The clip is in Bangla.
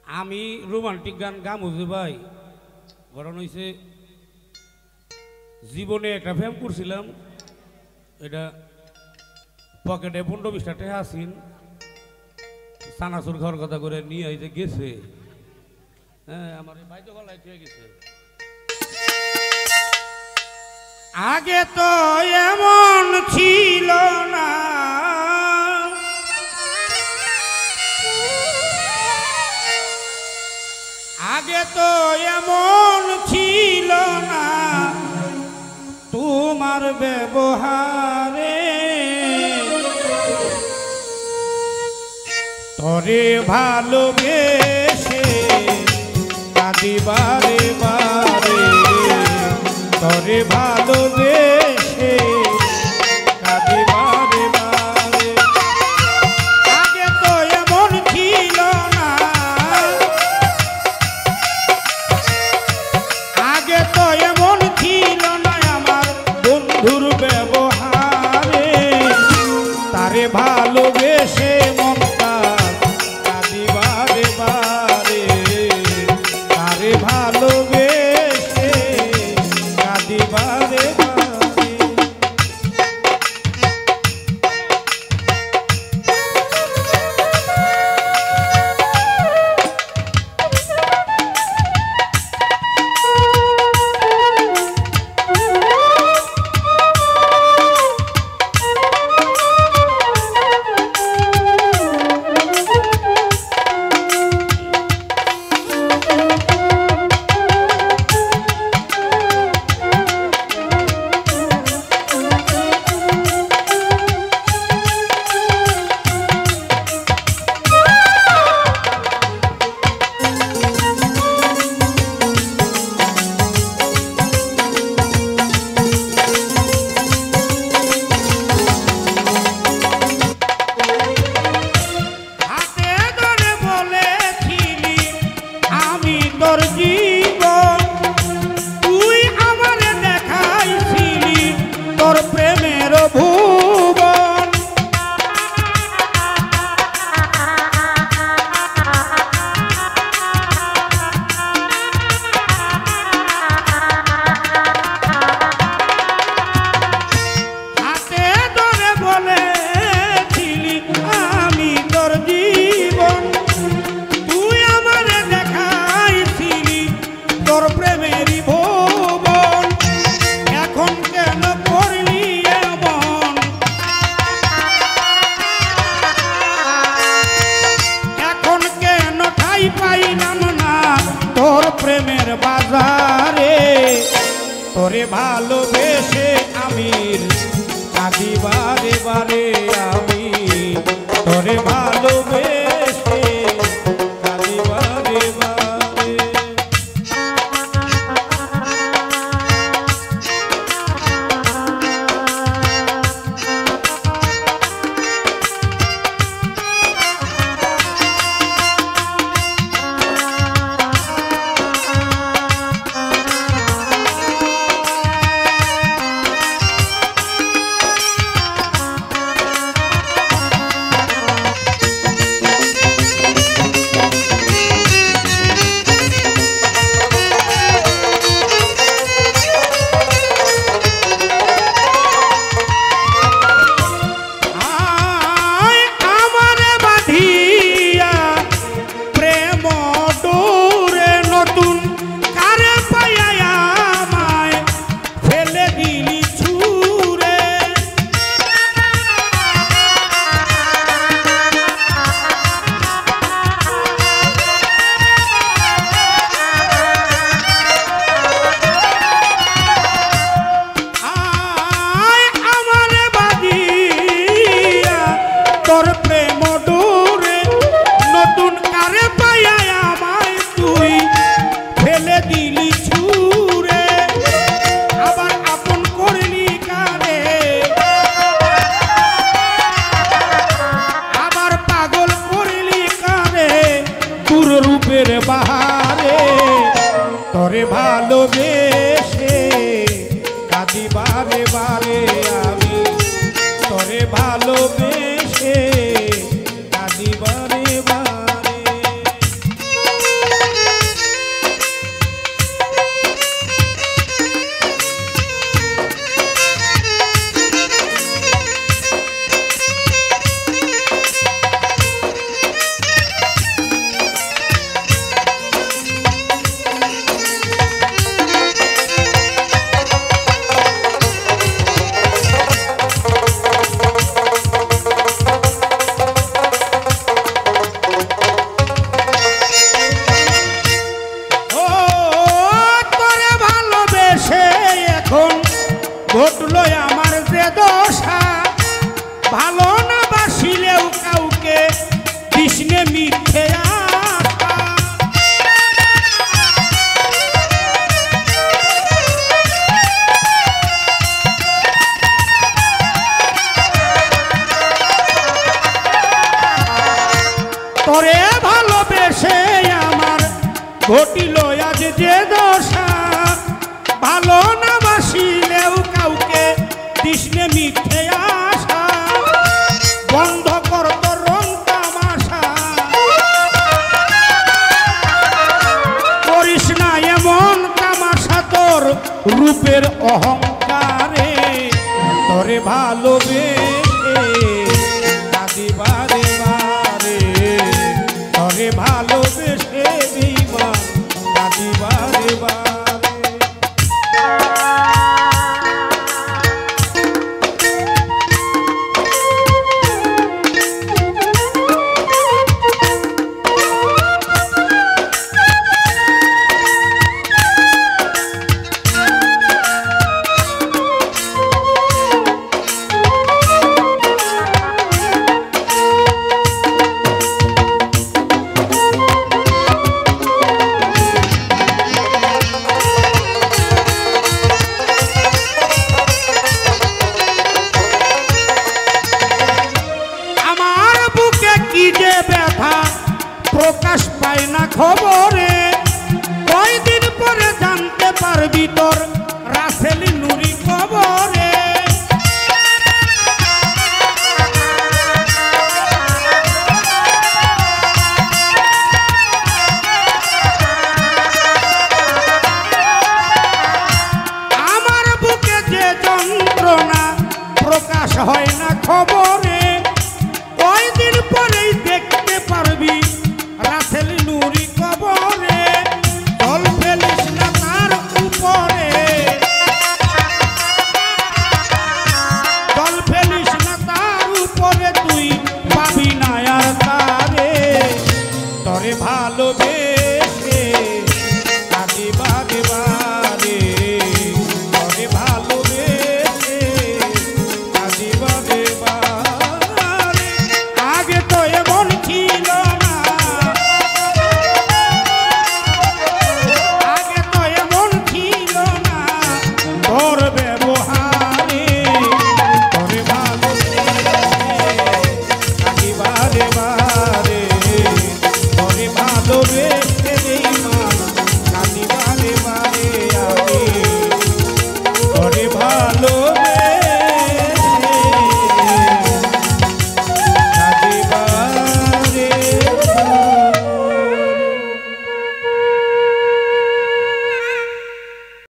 আমি রোমান্টিক গান গামু যে ভাই, ঘটনা হয়েছে জীবনে একটা ফ্যাম করছিলাম, এটা পকেটে 15-20 টাকা আসিন, সানাসুর ঘর কথা করে নিয়ে এই যে গেছে। হ্যাঁ, আমার ভাই তো গলায় হয়ে গেছে। আগে তো এমন ছিল না, আগে তো এমন ছিল না তোমার ব্যবহারে, তরে ভালোবেসে কাঁদি বারে বারে, তরে ভালোবেসে কাঁদি বারে বারে। আগে তো এমন ছিল না, আগে তো এমন ছিল না আমার বন্ধুর ব্যবহারে, তারে ভালোবেসে মমতা কাঁদি বারে বারে, তারে ভালোবেসে কাঁদি বারে বারে। তোর জীবন তুই আমারে দেখাইছিলি তোর প্রেমের ভুবন, হাতে ধরে বলেছিলি আমি তোর জীবন, তোর প্রেমেরই ভুবন। এখন কেন করলি এমন, এখন কেন ঠাই পাইলাম না তোর প্রেমের বাজারে, তোরে ভালোবেসে আমি কাঁদি বারে বারে, আমি তোরে ভালোবেসে কাঁদি বারে বারে। তোর প্রেম ডোরে নতুন কারে পাইয়া আমায় তুই ফেলে দিলি ছুঁড়ে, আবার আপন করলি কারে, আবার পাগল করলি কারে তোর রূপের বাহারে, তোরে ভালোবেসে কাঁদি বারে বারে, আমি তোরে ভালোবেসে কাঁদি বারে বারে। ঘটিল আজ যে দশা ভালো না বাসিলেও কাউকে কৃষ্ণে মিথ্যে আশা বন্ধ কর তোর রং তামাশা করিস না এমন তামাশা তোর রূপের অহংকারে তোরে ভালোবেসে কাঁদি বারে বারে তোরে ভালোবেসে বেঈমান কাঁদি বারে বারে প্রকাশ পায় না খবরে কয়দিন পরে জানতে পারবি তোর রাসেল নুরি খবরে আমার বুকে যে যন্ত্রণা প্রকাশ হয় না খবরে কয়দিন পরেই দেখতে পারবি রাসেল নুরি কবরে জল ফেলিস না তার উপরে জল ফেলিস না তার উপরে তুই পাবি না আর তারে তরে ভালোবেসে